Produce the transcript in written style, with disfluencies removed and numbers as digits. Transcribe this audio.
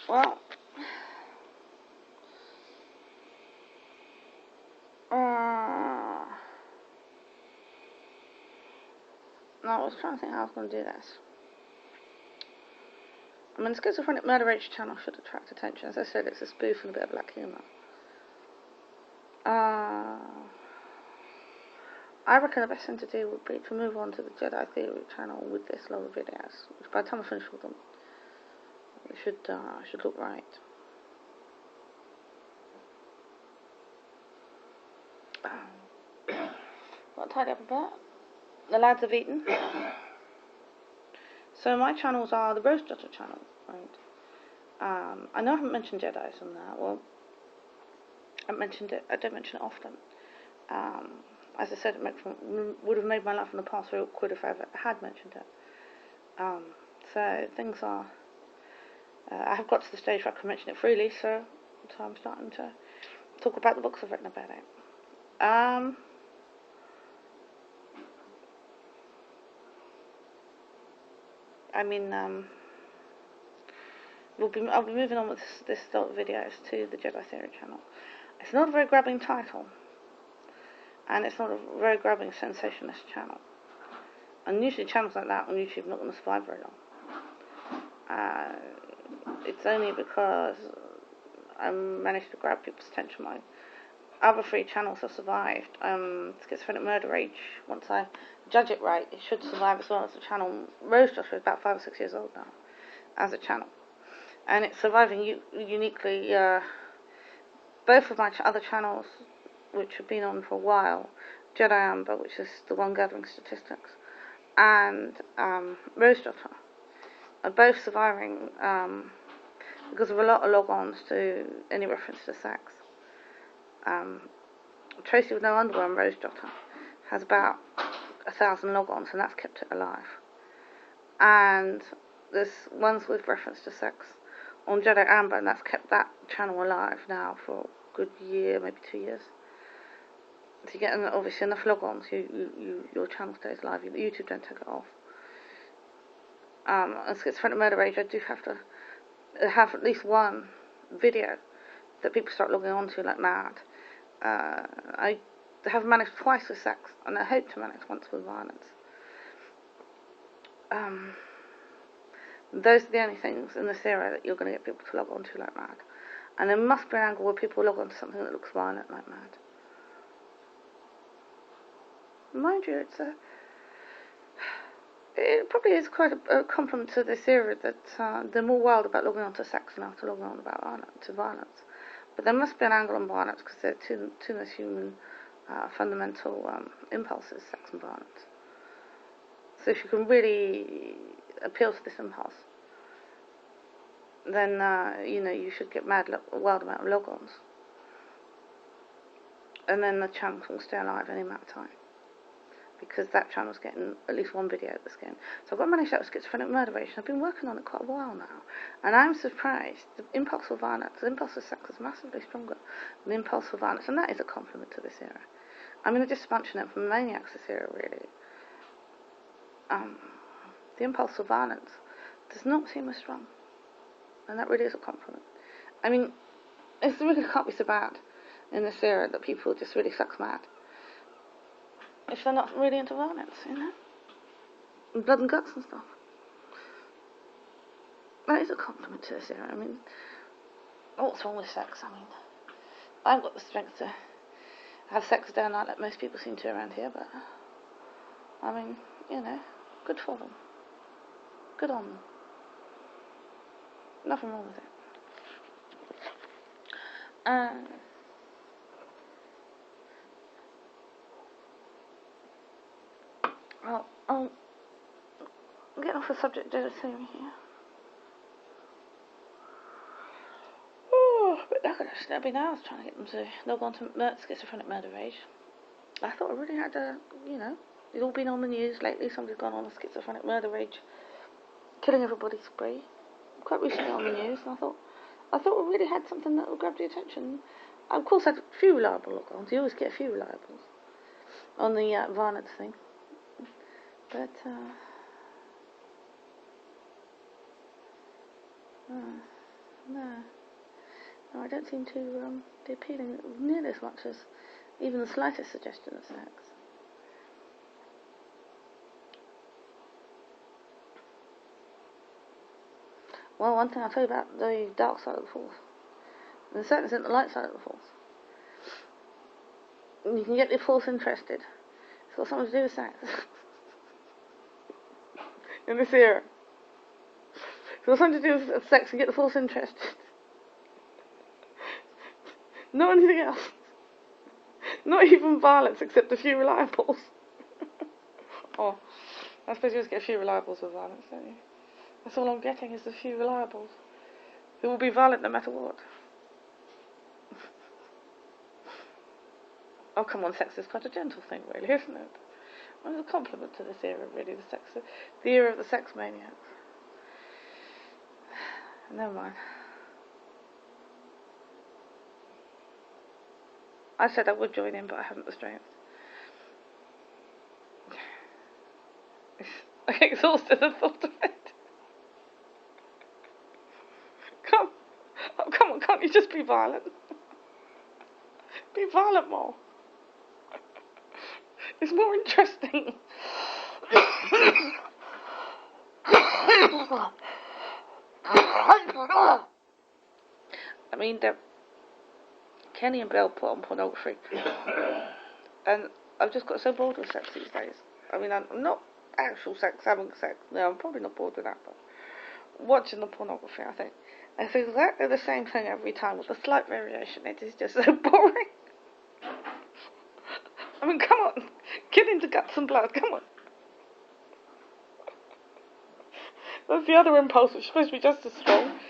Well, no, I was trying to think how I was going to do this. I mean, the Schizophrenic Murder Rage channel should attract attention. As I said, it's a spoof and a bit of black humour. I reckon the best thing to do would be to move on to the Jedi Theory channel with this lot of videos, which by the time I finish with them, it should look right. Got to tidy up a bit. The lads have eaten. So my channels are the Rose Daughter channel, right? I know I haven't mentioned Jedi's on there. Well, I mentioned it. I don't mention it often. As I said, it would have made my life in the past very awkward if I ever had mentioned it. So things are. I have got to the stage where I can mention it freely, so I'm starting to talk about the books I've written about it. I'll be moving on with this sort of videos to the Jedi Theory channel. It's not a very grabbing title, and it's not a very grabbing sensationalist channel. And usually channels like that on YouTube are not going to survive very long. It's only because I managed to grab people's attention. My other 3 channels have survived. Schizophrenic Murder Rage, once I judge it right, it should survive as well as the channel. Rose Daughter is about 5 or 6 years old now as a channel, and it's surviving uniquely. Both of my other channels, which have been on for a while, Jedi Amber, which is the one gathering statistics, and Rose Daughter, are both surviving because of a lot of log-ons to any reference to sex. Tracy with No Underwear and Rose Daughter has about 1,000 log-ons, and that's kept it alive. And there's ones with reference to sex on Jedi Amber, and that's kept that channel alive now for a good year, maybe 2 years. So you get obviously enough log-ons, your channel stays alive. YouTube don't take it off. And Schizophrenic Murder Rage, I do have to have at least one video that people start logging on to like mad. I have managed twice with sex, and I hope to manage once with violence. Those are the only things in this era that you're going to get people to log on to like mad. And there must be an angle where people log on to something that looks violent like mad. Mind you, it probably is quite a compliment to this era that they're more wild about logging on to sex now to logging on about violence. But there must be an angle on violence because they're two most human fundamental impulses, sex and violence. So if you can really appeal to this impulse, then you should get a wild amount of log-ons, and then the channel will stay alive any amount of time, because that channel's getting at least one video that's getting. So I've got to manage that with Schizophrenic Murder Rage. I've been working on it quite a while now, and I'm surprised. The impulse for violence, the impulse for sex is massively stronger than the impulse for violence, and that is a compliment to this era. I mean, just punching it from Maniacs this era, really. The impulse for violence does not seem as strong, and that really is a compliment. I mean, it really can't be so bad in this era that people just really sex mad if they're not really into violence, and blood and guts and stuff. That is a compliment to this era. I mean, what's wrong with sex? I mean, I've got the strength to have sex day and night like most people seem to around here, but I mean, good for them. Good on them. Nothing wrong with it. I'll get off the subject of Jedi Theory here. But look at this, Debbie now. I was trying to get them to log on to Schizophrenic Murder Rage. I thought I really had to, it's all been on the news lately. Somebody's gone on a Schizophrenic Murder Rage, killing everybody spree. Quite recently on the news, and I thought we really had something that would grab the attention. I, of course, had a few reliable log-ons. You always get a few reliables on the violence thing. But, No. No, I don't seem to be appealing nearly as much as even the slightest suggestion of sex. Well, one thing I'll tell you about the dark side of the Force, and it certainly isn't the light side of the Force. You can get the Force interested. It's got something to do with sex. In this era. It's got something to do with sex and get the Force interested. Not anything else. Not even violence, except a few reliables. Oh, I suppose you just get a few reliables with violence, don't you? That's all I'm getting is a few reliables. Who will be violent no matter what. Oh, come on, sex is quite a gentle thing, really, isn't it? Well, it's a compliment to this era, really, the era of the sex maniacs. Never mind. I said I would join in, but I haven't the strength. I'm exhausted at the thought of it. Come on, can't you just be violent? Be violent more. It's more interesting. I mean, Kenny and Belle put on pornography, and I've just got so bored with sex these days. I mean, I'm not actual sex, having sex. No, I'm probably not bored with that, but watching the pornography, I think. It's exactly the same thing every time with a slight variation. It is just so boring. I mean, come on. Get into guts and blood, come on. That's the other impulse, which is supposed to be just as strong.